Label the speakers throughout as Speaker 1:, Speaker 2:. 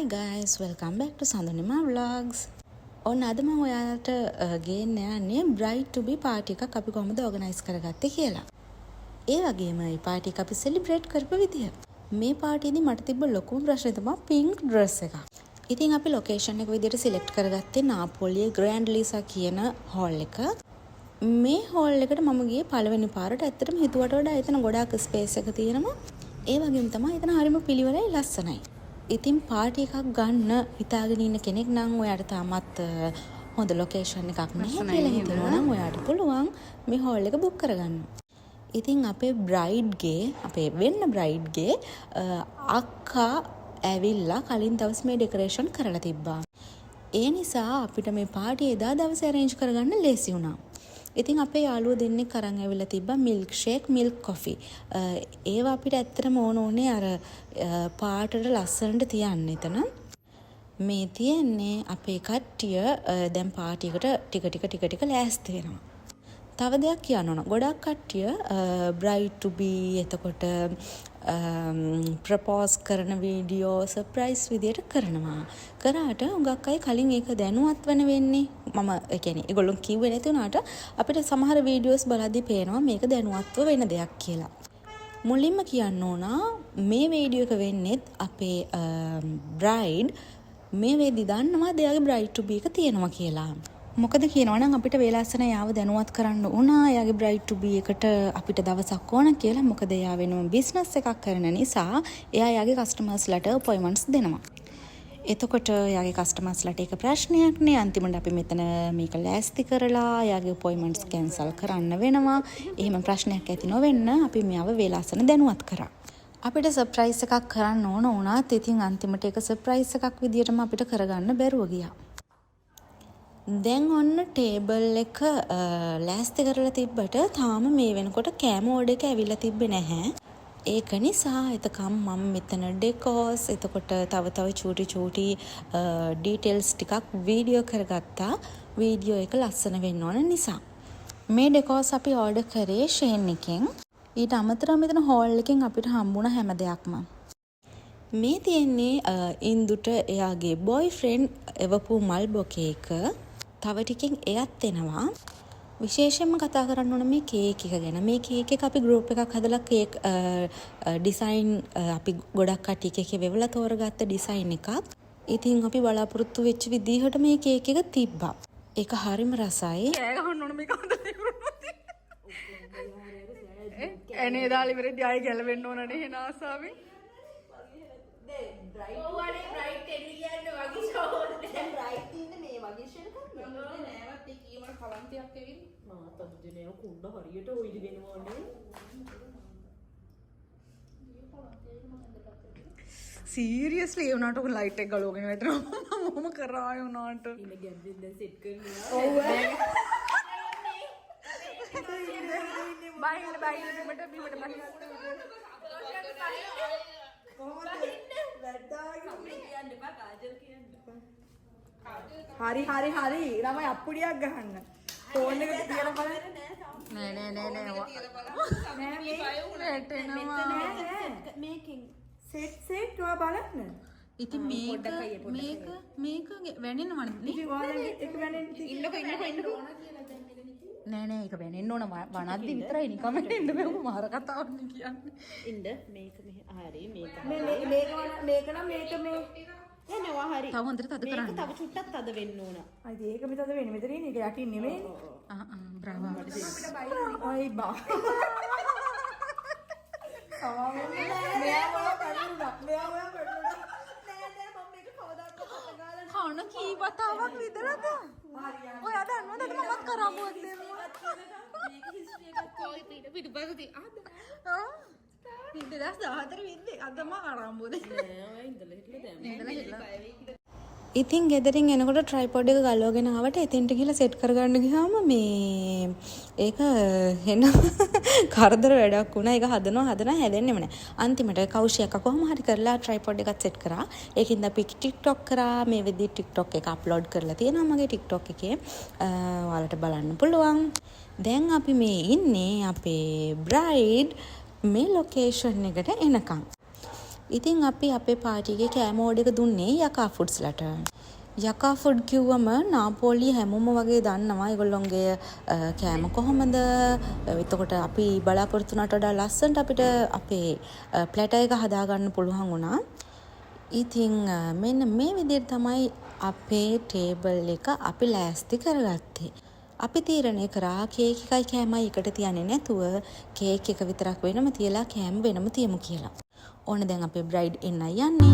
Speaker 1: Hi guys, welcome back to Sandhanima Vlogs. ඔන්න අද මම ඔයාලට ගේන්න යන්නේ Bride to be party එකක් අපි කොහොමද organize කරගත්තේ කියලා. ඒ වගේම මේ party එක අපි celebrate කරපු විදිය. මේ party එකේදී මට තිබ්බ ලොකුම ප්‍රශ්නේ තමයි pink dress එක. ඉතින් අපි location එක විදියට select කරගත්තේ නාපොලියේ Grand Lisa කියන hall එක. මේ hall එකට මම ගියේ පළවෙනි පාරට. ඇත්තටම හිතුවට වඩා එතන ගොඩාක් space එක තියෙනවා. ඒ වගේම තමයි එතන හරිම පිළිවෙලයි ලස්සනයි. ඉතින් පාටි එකක් ගන්න හිතාගෙන ඉන්න කෙනෙක් නම් ඔයාට තාමත් හොඳ ලොකේෂන් එකක් නැහැ කියලා හිතනවා නම් ඔයාට පුළුවන් මේ හෝල් එක බුක් කරගන්න. ඉතින් අපේ වෙන්න බ්‍රයිඩ් ගේ අක්කා ඇවිල්ලා කලින් දවස් මේ ඩෙකොරේෂන් කරලා තිබ්බා. ඒ නිසා අපිට මේ පාටි එදා දවසේ arrange කරගන්න ලේසි වුණා. ඉතින් අපේ යාළුවෝ දෙන්නෙක් අරන් ඇවිල්ලා තිබ්බා milk shake milk coffee. ඒවා අපිට ඇත්තටම ඕනේ අර පාටට ලස්සනට තියන්න එතන. මේ තියෙන්නේ අපේ කට්ටිය දැන් පාටි එකට ටික ලෑස්ති වෙනවා. තව දෙයක් කියන්න ඕන. ගොඩක් කට්ටිය bride to be එතකොට ප්‍රොපෝස් කරන වීඩියෝ සර්ප්‍රයිස් විදියට කරනවා. කරාට උඟක් අය කලින් ඒක දැනුවත් වෙන වෙන්නේ. මම ඒ කියන්නේ ඒගොල්ලෝ කිව්වේ නැති වුණාට අපිට සමහර වීඩියෝස් බලද්දි පේනවා මේක දැනුවත්ව වෙන දෙයක් කියලා. මුලින්ම කියන්න ඕන මේ වීඩියෝ එක වෙන්නේ අපේ bride මේ වෙද්දි දන්නවා එයාගේ bride to be එක තියෙනවා කියලා. මොකද කියනවා නම් අපිට වේලාසන යාව දැනුවත් කරන්න උනා එයාගේ bride to be එකට අපිට දවසක් ඕන කියලා. මොකද එයා වෙනම බිස්නස් එකක් කරන නිසා එයා එයාගේ කස්ටමර්ස්ලාට අපොයින්ට්මන්ට්ස් දෙනවා. එතකොට එයාගේ කස්ටමර්ස්ලාට ඒක ප්‍රශ්නයක් නේ. අන්තිමට අපි මෙතන මේක ලෑස්ති කරලා එයාගේ අපොයින්ට්මන්ට්ස් කැන්සල් කරන්න වෙනවා. එහෙම ප්‍රශ්නයක් ඇති නොවෙන්න අපි මෙයාව වේලාසන දැනුවත් කරා. අපිට සර්ප්‍රයිස් එකක් කරන්න ඕන වුණාත් ඉතින් අන්තිමට ඒක සර්ප්‍රයිස් එකක් විදියටම අපිට කරගන්න බැරුව ගියා. දැන් ඔන්න ටේබල් එක ලෑස්ති කරලා තිබ්බට තාම මේ වෙනකොට කෑම ඕඩර් එක ඇවිල්ලා තිබ්බේ නැහැ. ඒක නිසා එතකම් මම මෙතන ඩෙකෝස් එතකොට තව චූටි ඩීටේල්ස් ටිකක් වීඩියෝ කරගත්තා. වීඩියෝ එක ලස්සන වෙන්න ඕන නිසා. මේ ඩෙකෝස් අපි ඕඩර් කරේ ෂේන් එකෙන්. ඊට අමතරව මෙතන හෝල් එකෙන් අපිට හම්බුණ හැම දෙයක්ම. මේ තියෙන්නේ ඉන්දුට එයාගේ බොයිෆ්‍රෙන්ඩ් එවපු මල් බොකේ එක. තව ටිකෙන් එයත් එනවා. විශේෂයෙන්ම කතා කරන්න ඕන මේ කේක් එක ගැන. මේ කේක් එක අපි ගෲප් එකක් හදලා කේක් ඩිසයින් අපි ගොඩක් කට්ටිය එකේ වෙවලා තෝරගත්ත ඩිසයින් එකක්. ඉතින් අපි බලාපොරොත්තු වෙච්ච විදිහට මේ කේක් එක තිබ්බා. ඒක හරිම රසයි. කෑ ගහන්න ඕන මේක හොඳට එනේ දාලි වෙරදී ආයි ගැලවෙන්න ඕන නේ එන ආසාවෙන්. බ්‍රයිට් එළියන්න වගේ ෂෝල් දැන් බ්‍රයිට් ඉන්නේ මේ වගේ ෂේල් කරන්නේ නෑවත් ඒ කීමර කලන්තයක් ඇවිත් මාත් අද දිනේ කුණ්ඩ හරියට ඔයිලි වෙනවනේ සීරියස්ලි ඒ උනාට ඔක ලයිට් එක ගලවගෙන වැටෙනවා මොම කරාය උනාට ඉන්න ගැබ්බෙන් දැන් සෙට් කරනවා ඔව් බයින්න බිමට හරි ළමයි අප්පුඩියක් ගහන්න ෆෝන් එක තියලා බලන්න නෑ මේකෙන් සෙට් ඔයා බලන්න. ඉතින් මේක වැනෙනවද නේ? ඒක වැනෙන්න ඉන්නකෝ නෑ ඒක වෙනෙන්න ඕන වනද්දි විතරයි නිකම් එන්න බෑ මාර කතාවක් නේ කියන්නේ. ඉන්න මේක හරි මේක නම් මේක මේ එනවා හරි. තව හොඳට තද කරන්න. මේක තව චුට්ටක් තද වෙන්න ඕන. අයිද ඒක මෙතද වෙන්නේ මෙතන ඉන්නේ ඒක යටින් නෙමෙයි. බ්‍රාවෝ. ඔයි බා. මෙයා කරනවා. නෑ මම මේක කවදාවත් කතා කන කී වතාවක් විතරද? ඔයා දන්නවද මමත් කරාමුවත් දෙන්නවා. මේක හිස්ටරි එකක් කොයි පිටපස්සදී ආද? 2014 විද්දේ අදම ආරම්භුනේ. නෑ ඔය ඉඳලා හිටලා ඉතින් ගෙදරින් එනකොට ට්‍රයිපොඩ් එක ගලවගෙන ආවට එතෙන්ට ගිහලා සෙට් කරගන්න ගියාම මේ ඒක එන කරදර වැඩක් වුණා. ඒක හදනවා හැදෙන්නෙම නෑ. අන්තිමට කෞෂි අක්කා කොහොම හරි කරලා ට්‍රයිපොඩ් එකත් සෙට් කරා. ඒකින්ද අපි TikTok කරා. මේ වෙද්දි TikTok එක අප්ලෝඩ් කරලා තියෙනවා මගේ TikTok එකේ. ඔයාලට බලන්න පුළුවන්. දැන් අපි මේ ඉන්නේ අපේ බ්‍රයිඩ් මේ ලොකේෂන් එකට එනකම්. ඉතින් අපි අපේ පාටි එකේ කෑම ඕඩර් එක දුන්නේ යකා ෆුඩ්ස්ලට. යකා ෆුඩ් කිව්වම නාපෝලි හැමෝම වගේ දන්නවා ඒගොල්ලොන්ගේ කෑම කොහොමද. එතකොට අපි බලාපොරොත්තු වුණාට වඩා ලස්සනට අපිට අපේ ප්ලැටර් එක හදාගන්න පුළුවන් වුණා. ඉතින් මෙන්න මේ විදිහට තමයි අපේ ටේබල් එක අපි ලෑස්ති කරගත්තේ. අපි තීරණය කරා කේක් එකයි කෑමයි එකට තියන්නේ නැතුව කේක් එක විතරක් වෙනම තියලා කෑම වෙනම තියමු කියලා. ඕන දැන් අපේ බ්‍රයිඩ් එන්නයි යන්නේ.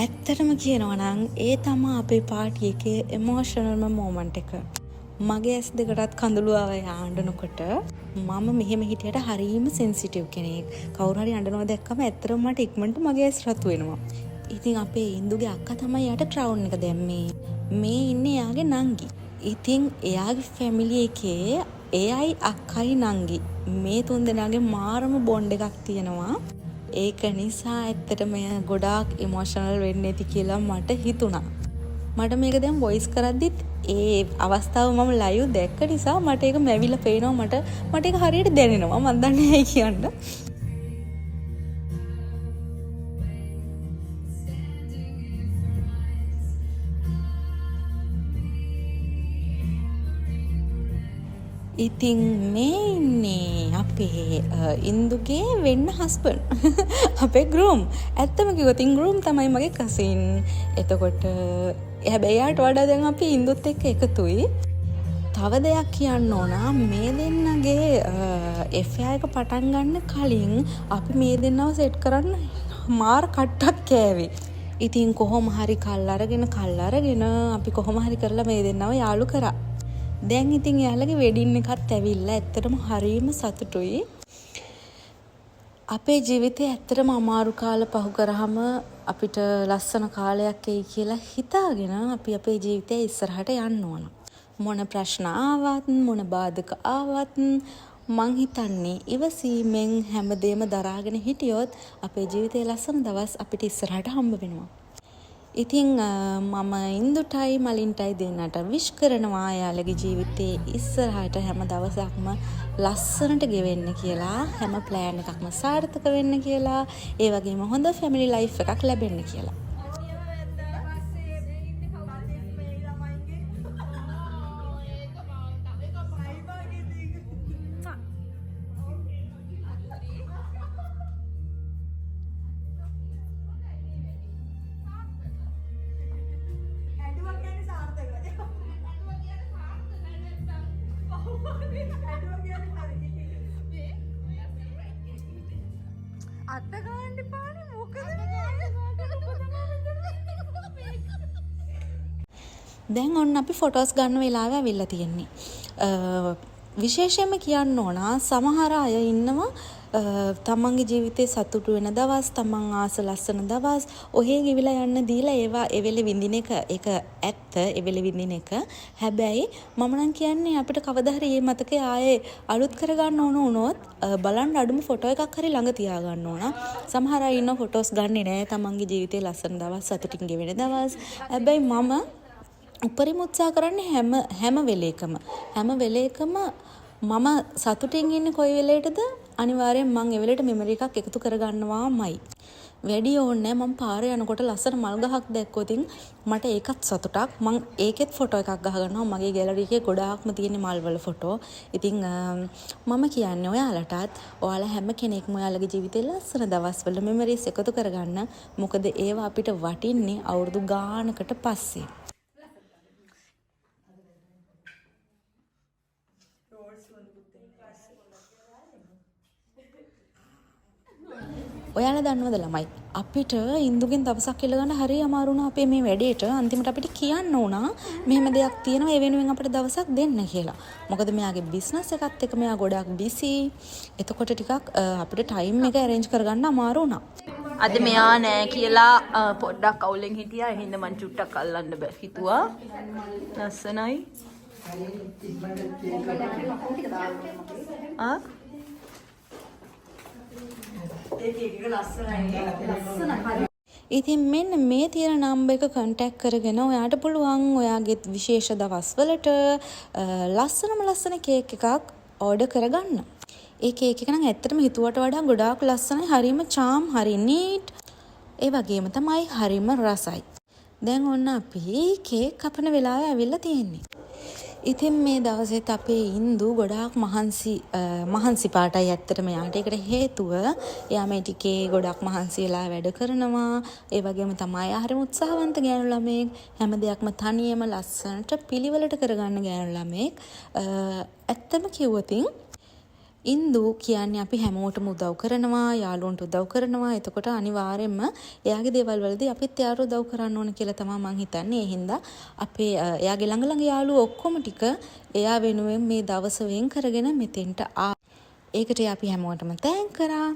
Speaker 1: ඇත්තටම කියනවා නම් ඒ තමා අපේ පාටි එකේ එමෝෂනල්ම මෝමන්ට් එක. මගේ ඇස් දෙකටත් කඳුළු ආවා ආඬනකොට. මම මෙහෙම හිටියට හරීම සෙන්සිටිව් කෙනෙක්. කවුරු හරි අඬනවා දැක්කම ඇත්තටම මට ඉක්මනට මගේ ඇස් රතු වෙනවා. ඉතින් අපේ ඉන්දුගේ අක්කා තමයි යාට ක්‍රවුන් එක දැම්මේ. මේ ඉන්නේ එයාගේ නංගි. ඉතින් එයාගේ ෆැමිලි එකේ එයයි අක්කයි නංගි මේ තුන් දෙනාගේ මාරම බොන්ඩ් එකක් තියෙනවා. ඒක නිසා ඇත්තටම ගොඩාක් ඉමෝෂනල් වෙන්න ඇති කියලා මට හිතුණා. මට මේක දැන් වොයිස් කරද්දිත් ඒ අවස්ථාව මම ලයිව් දැක්ක නිසා මට ඒක මැවිලා පේනවා. මට ඒක හරියට දැනෙනවා. මම දන්නේ නැහැ කියන්න. ඉතින් මේ ඉන්නේ අපේ ඉන්දුගේ වෙන්න හස්බන්ඩ්. අපේ ගෲම්. ඇත්තම කිව්වොත් ගෲම් තමයි මගේ කසින්. එතකොට හැබැයි යාට වඩා දැන් අපි ඉන්දුත් එක්ක එකතුයි. තව දෙයක් කියන්න ඕන මේ දෙන්නගේ එෆ්යා එක පටන් ගන්න කලින් අපි මේ දෙන්නව සෙට් කරන්න මාර කට්ටක් කෑවේ. ඉතින් කොහොම හරි කල් අරගෙන අපි කොහොම හරි කරලා මේ දෙන්නව යාළු කරා. දැන් ඉතින් එයාලගේ වෙඩින් එකත් ඇවිල්ලා ඇත්තටම හරීම සතුටුයි. අපේ ජීවිතේ ඇත්තටම අමාරු කාල පහු කරාම අපිට ලස්සන කාලයක් එයි කියලා හිතාගෙන අපි අපේ ජීවිතේ ඉස්සරහට යන්න ඕන. මොන ප්‍රශ්න ආවත් මොන බාධක ආවත් මං හිතන්නේ ඉවසීමෙන් හැමදේම දරාගෙන හිටියොත් අපේ ජීවිතේ ලස්සන දවස් අපිට ඉස්සරහට හම්බ වෙනවා. ඉතින් මම ඉන්දුටයි මලින්ටයි දෙන්නට විශ් කරනවා යාළගේ ජීවිතේ ඉස්සරහට හැම දවසක්ම ලස්සනට ගෙවෙන්න කියලා, හැම ප්ලෑන් එකක්ම සාර්ථක වෙන්න කියලා, ඒ වගේම හොඳ ෆැමිලි ලයිෆ් එකක් ලැබෙන්න කියලා. දැන් ඔන්න අපි ෆොටෝස් ගන්න වෙලාව ඇවිල්ලා තියෙන්නේ. විශේෂයෙන්ම කියන්න ඕන සමහර අය ඉන්නවා තමන්ගේ ජීවිතේ සතුටු වෙන දවස්, තමන් ආස ලස්සන දවස් ඔහේ ගෙවිලා යන්න දීලා ඒවා එවෙලෙ විඳින එක ඒක ඇත්ත. එවෙලෙ විඳින එක. හැබැයි මම නම් කියන්නේ අපිට කවදා හරි මේ මතකේ ආයේ අලුත් කරගන්න ඕන වුණොත් බලන්න අඩුම ෆොටෝ එකක් හරි ළඟ තියාගන්න ඕන. සමහර අය ඉන්න ෆොටෝස් ගන්නෙ නෑ තමන්ගේ ජීවිතේ ලස්සන දවස්, සතුටින් ගෙවෙන දවස්. හැබැයි මම උපරිම උත්සාහ කරන්නේ හැම වෙලේකම මම සතුටින් ඉන්නේ කොයි වෙලේටද අනිවාර්යෙන් මං ඒ වෙලේට මෙමරි එකක් එකතු කරගන්නවාමයි. වැඩි ඕනේ මම පාරේ යනකොට ලස්සන මල් ගහක් දැක්කොත් මට ඒකත් සතුටක්. මං ඒකෙත් ෆොටෝ එකක් ගහ ගන්නවා. මගේ ගෑලරි එකේ ගොඩාක්ම තියෙන මල් වල ෆොටෝ. ඉතින් මම කියන්නේ ඔයාලටත් ඔයාලා හැම කෙනෙක්ම ඔයාලගේ ජීවිතේ ලස්සන දවස්වල මෙමරිස් එකතු කරගන්න. මොකද ඒවා අපිට වටින්නේ අවුරුදු ගානකට පස්සේ. ඔයාලා දන්නවද ළමයි අපිට ඉන්දුගෙන් දවසක් ඉල්ල ගන්න හරිය අමාරු වුණා අපේ මේ වැඩේට. අන්තිමට අපිට කියන්න උනා මෙහෙම දෙයක් තියෙනවා ඒ වෙනුවෙන් අපිට දවසක් දෙන්න කියලා. මොකද මෙයාගේ බිස්නස් එකත් එක්ක මෙයා ගොඩක් බිසි. එතකොට ටිකක් අපිට ටයිම් එක අරේන්ජ් කරගන්න අමාරු වුණා.
Speaker 2: අද මෙයා නෑ කියලා පොඩ්ඩක් අවුලෙන් හිටියා. එහෙනම් මං චුට්ටක් අල්ලන්න බෑ හිතුවා. ලස්සනයි.
Speaker 1: ඉතින් මෙන්න මේ තියෙන නම්බර් එක කන්ටැක්ට් කරගෙන ඔයාට පුළුවන් ඔයාගේ විශේෂ දවස්වලට ලස්සන කේක් එකක් ඕඩර් කරගන්න. ඒ කේක් එක නම් ඇත්තටම හිතුවට වඩා ගොඩාක් ලස්සනයි. හරිම charm, හරි neat. ඒ වගේම තමයි හරිම රසයි. දැන් ඔන්න අපි කේක් කපන වෙලාව ඇවිල්ලා තියෙන්නේ. ඉතින් මේ දවසෙත් අපේ ඉන්දු ගොඩාක් මහන්සි පාටයි ඇත්තටම යාට. ඒකට හේතුව එයා මේ ටිකේ ගොඩක් මහන්සි වෙලා වැඩ කරනවා. ඒ වගේම තමයි හරිම උත්සාහවන්ත ගෑනු ළමෙක්. හැම දෙයක්ම තනියම ලස්සනට පිළිවෙලට කරගන්න ගෑනු ළමෙක්. ඇත්තම කිව්වොතින් ඉන්දු කියන්නේ අපි හැමෝටම උදව් කරනවා, යාළුවන්ට උදව් කරනවා. එතකොට අනිවාර්යයෙන්ම එයාගේ දේවල් වලදී අපිත් එයාට උදව් කරන්න ඕන කියලා තමයි මං හිතන්නේ. ඒ හින්දා අපේ එයාගේ ළඟ යාළුවෝ ඔක්කොම ටික එයා වෙනුවෙන් මේ දවස වෙන් කරගෙන මෙතෙන්ට ඒකට අපි හැමෝටම තෑන්ක් කරා.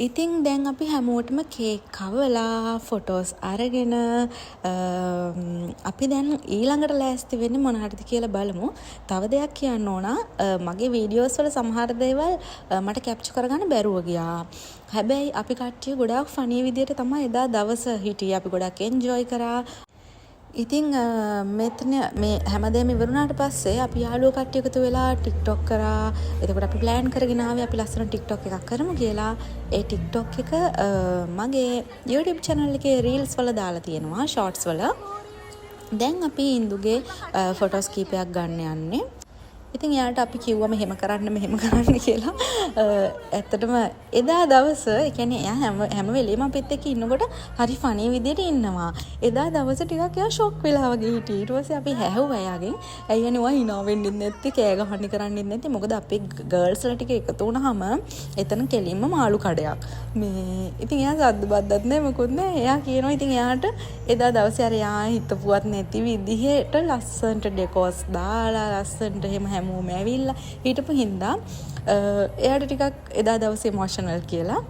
Speaker 1: ඉතින් දැන් අපි හැමෝටම කේක් කවලා ෆොටෝස් අරගෙන අපි දැන් ඊළඟට ලෑස්ති වෙන්නේ මොනවටද කියලා බලමු. තව දෙයක් කියන්න ඕන. මගේ වීඩියෝස් වල සමහර දේවල් මට කැප්චර් කරගන්න බැරුව ගියා. හැබැයි අපි කට්ටිය ගොඩාක් ෆනි විදියට තමයි එදා දවස හිටියේ. අපි ගොඩක් එන්ජොයි කරා. ඉතින් මෙතන මේ හැමදේම ඉවරුණාට පස්සේ අපි යාළුවෝ කට්ටිය එකතු වෙලා TikTok කරා. එතකොට අපි plan කරගෙන ආවේ අපි ලස්සන TikTok එකක් කරමු කියලා. ඒ TikTok එක මගේ YouTube channel එකේ reels වල දාලා තියෙනවා, shorts වල. දැන් අපි ඉන්දුගේ photos කීපයක් ගන්න යන්නේ. ඉතින් යාට අපි කිව්වා මෙහෙම කරන්න කියලා. ඇත්තටම එදා දවස, ඒ කියන්නේ එයා හැම වෙලේම අපිත් එක්ක ඉන්නකොට හරි ෆනි විදියට ඉන්නවා. එදා දවස ටිකක් එයා ෂොක් වෙලා වගේ හිටියේ. ඊට පස්සේ අපි හැහුවා එයාගෙන්. ඇයි අනේ hina වෙන්නේ නැත්තේ, කෑ ගහන්න කරන්නේ නැත්තේ. මොකද අපේ ගර්ල්ස් ලා ටික එකතු වුණාම එතන කෙලින්ම මාළු කඩයක්. මේ ඉතින් එයා සද්ද බද්දත් නෑ මොකුත් නෑ. එයා කියනවා ඉතින් එයාට එදා දවසේ අර එයා හිතපුවත් නැති විදිහට ලස්සනට ඩෙකෝස් දාලා ලස්සනට එහෙම හැමෝම ඇවිල්ලා හිටපු හින්දා එයාට ටිකක් එදා දවසේ ඉමෝෂනල් කියලා.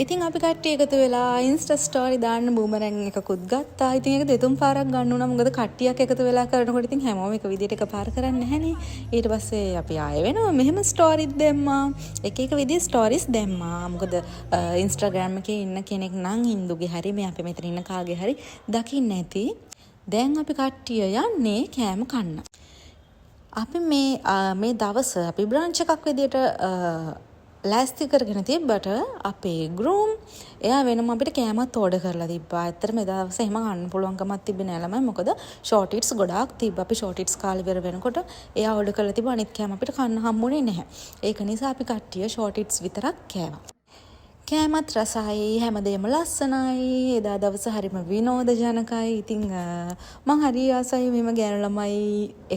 Speaker 1: ඉතින් අපි කට්ටිය එකතු වෙලා ඉන්ස්ටා ස්ටෝරි දාන්න බූමරැං එකකුත් ගත්තා. ඉතින් ඒක දෙතුන් පාරක් ගන්න උනා. මොකද කට්ටියක් එකතු වෙලා කරනකොට ඉතින් හැමෝම එක විදිහට එකපාර කරන්නේ නැහනේ. ඊට පස්සේ අපි ආයෙ වෙනවා මෙහෙම ස්ටෝරිත් දැම්මා. එක එක විදිහේ ස්ටෝරිස් දැම්මා. මොකද ඉන්ස්ටාග්‍රෑම් එකේ ඉන්න කෙනෙක් නම් හින්දුගේ හරි මේ අපි මෙතන ඉන්න කාගේ හරි දකින්න ඇති. දැන් අපි කට්ටිය යන්නේ කෑම කන්න. අපි මේ දවස අපි බ්‍රන්ච් එකක් විදිහට ලෑස්ති කරගෙන තිබ්බට අපේ ගෲම් එයා වෙනම අපිට කෑමත් ඕඩර් කරලා තිබ්බා. ඇත්තටම ඒ දවස් එහෙම ගන්න පුළුවන්කමක් තිබ්බේ නෑ ළමයි. මොකද ෂෝට් ඉට්ස් ගොඩාක් තිබ්බා. අපි ෂෝට් ඉට්ස් කාලේ ඉවර වෙනකොට එයා ඕඩර් කරලා තිබ්බා. අනිත් කෑම අපිට කන්න හම්බුනේ නැහැ. ඒක නිසා අපි කට්ටිය ෂෝට් ඉට්ස් විතරක් කෑවා. කෑමත් රසයි, හැමදේම ලස්සනයි. එදා දවස හරිම විනෝදජනකයි. ඉතින් මං හරි ආසයි මෙම ගෑනු ළමයි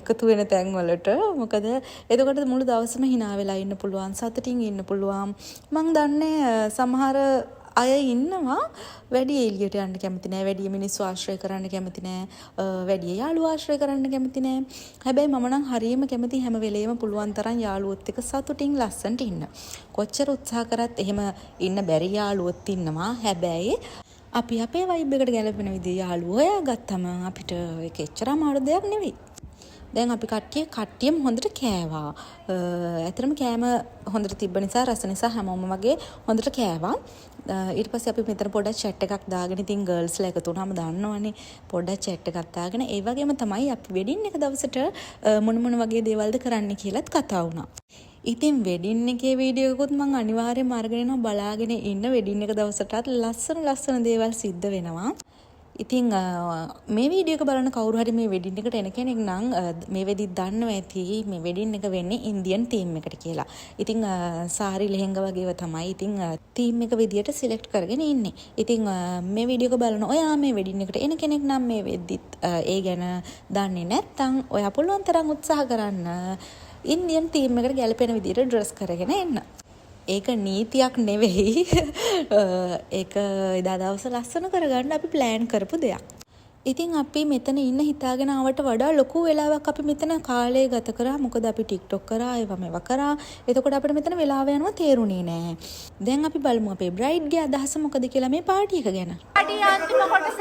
Speaker 1: එකතු වෙන තැන් වලට. මොකද එතකොට මුළු දවසම hina වෙලා ඉන්න පුළුවන්, සතුටින් ඉන්න පුළුවන්. මං දන්නේ සමහර අය ඉන්නවා වැඩි එළියට යන්න කැමති නැහැ, වැඩි මිනිස්සු ආශ්‍රය කරන්න කැමති නැහැ, වැඩි යාළුවෝ ආශ්‍රය කරන්න කැමති නැහැ. හැබැයි මම නම් හරියම කැමති හැම වෙලේම පුළුවන් තරම් යාළුවොත් එක්ක සතුටින් ලස්සනට ඉන්න. කොච්චර උත්සාහ කරත් එහෙම ඉන්න බැරි යාළුවොත් ඉන්නවා. හැබැයි අපි අපේ වයිබ් එකට ගැලපෙන විදිහේ යාළුවෝ හොයාගත්තම අපිට ඒක එච්චර අමාරු දෙයක් නෙවෙයි. දැන් අපි කට්ටියම හොඳට කෑවා. ඇත්තටම කෑම හොඳට තිබ්බ නිසා රස නිසා හැමෝම වගේ හොඳට කෑවා. ඊට පස්සේ අපි මෙතන පොඩ්ඩක් chat එකක් දාගෙන ඉතින් ගර්ල්ස්ලා එකතු වුණාම දන්නවනේ පොඩ්ඩක් chat එකක් දාගෙන ඒ වගේම තමයි අපි වෙඩින් එක දවසට මොන වගේ දේවල්ද කරන්න කියලාත් කතා වුණා. ඉතින් වෙඩින් එකේ වීඩියෝ එකකුත් මම අනිවාර්යයෙන්ම අරගෙන යනවා. බලාගෙන ඉන්න වෙඩින් එක දවසටත් ලස්සන දේවල් සිද්ධ වෙනවා. ඉතින් මේ වීඩියෝ එක බලන කවුරු හරි මේ වෙඩින් එකට එන කෙනෙක් නම් මේ වෙදිත් දන්නවා ඇති මේ වෙඩින් එක වෙන්නේ ඉන්දියන් තීම් එකට කියලා. ඉතින් සාරි ලෙහෙංගා වගේව තමයි ඉතින් තීම් එක විදියට සිලෙක්ට් කරගෙන ඉන්නේ. ඉතින් මේ වීඩියෝ එක බලන ඔයා මේ වෙඩින් එකට එන කෙනෙක් නම් මේ වෙද්දිත් ඒ ගැන දන්නේ නැත්නම් ඔයා පුළුවන් තරම් උත්සාහ කරන්න ඉන්දියන් තීම් එකට ගැලපෙන විදියට ඩ්‍රෙස් කරගෙන එන්න. ඒක නීතියක් නෙවෙයි. ඒක එදා දවස ලස්සන කරගන්න අපි ප්ලෑන් කරපු දෙයක්. ඉතින් අපි මෙතන ඉන්න හිතාගෙන ආවට වඩා ලොකු වෙලාවක් අපි මෙතන කාලය ගත කරා. මොකද අපි TikTok කරා, ඒවා මේවා කරා. එතකොට අපිට මෙතන වෙලාව යනවා තේරුණේ නෑ. දැන් අපි බලමු අපේ බ්‍රයිඩ්ගේ අදහස මොකද කියලා මේ පාටි එක ගැන.
Speaker 2: පාටි අන්තිම කොටස.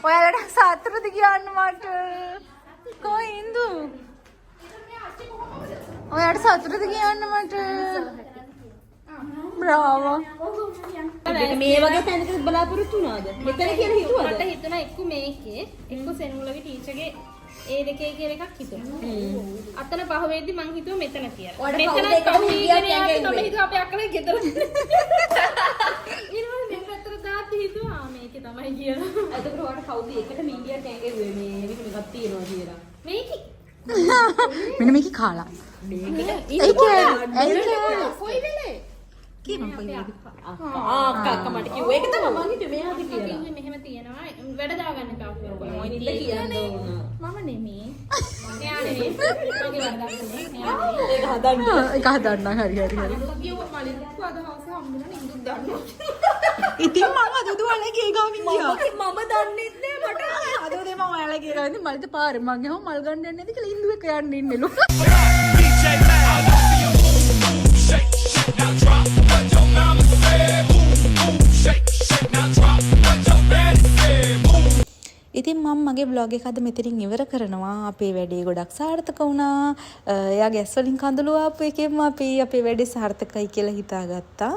Speaker 2: ඔයාලට සතුටුද කියන්න මට? කොහෙන්ද? ඔයාට සතුටුද කියන්න මට? බ්‍රාවෝ.
Speaker 3: මේ වගේ තැනක බලාපොරොත්තු වුණාද? මෙතන කියලා හිතුවද?
Speaker 4: මට හිතුණා එක්ක මේකේ එක්ක සෙනුලගේ ටීචර්ගේ ඒ දෙකේ කියලා එකක් හිතුණා. අතන පහ වෙද්දි මං හිතුවා මෙතන කියලා. මෙතන තමයි හිතුවා අපේ අක්කලා ගෙදර. ඊළඟට මේ පැත්තට දාත් හිතුවා මේකේ තමයි කියලා.
Speaker 3: එතකොට ඔයාලට කවුද එකට මීඩියා ටැග් එකක් මේක තියෙනවා කියලා.
Speaker 4: මේකේ
Speaker 1: මෙන්න මේක කාලා.
Speaker 4: කොයි වෙලේ?
Speaker 3: අක්කා මට කිව්වා ඒක තමයි මම හිතුවේ මෙයාට කියලා.
Speaker 4: කිව්වේ මෙහෙම තියෙනවා වැඩ දාගන්න කාපු.
Speaker 3: මොනින්ද කියන්න ඕන.
Speaker 4: මම නෙමෙයි. මෙයා නෙමෙයි. මගේ වැඩක් නෙමෙයි. මෙයා නෙමෙයි.
Speaker 3: ඒක හදන්න.
Speaker 1: ඒක හදන්න හරි.
Speaker 4: කිව්වා මලින් අද හවසේ හම්බුනා නින්දුක් දාන්න.
Speaker 1: ඉතින් මම අද දුවලගේ ගාමින් ගියා.
Speaker 3: මම දන්නේ නැහැ මට.
Speaker 1: අද උදේ මම ඔයාලගේ ගාවින්ද මල්ද පාරේ මං ගියාම මල් ගන්න යන්නේ නැති කියලා ඉන්දුව එක යන්න ඉන්නලු. ඉතින් මම මගේ බ්ලොග් එක අද මෙතනින් ඉවර කරනවා. අපේ වැඩේ ගොඩක් සාර්ථක වුණා. එයා ගැස් වලින් කඳුළු ආපු එකෙන්ම අපි අපේ වැඩේ සාර්ථකයි කියලා හිතාගත්තා.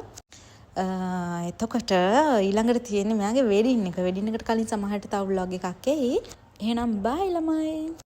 Speaker 1: එතකොට ඊළඟට තියෙන්නේ මෙයාගේ වෙඩින් එක. වෙඩින් එකට කලින් සමහරට තව බ්ලොග් එකක් එයි. එහෙනම් බයි ළමයි.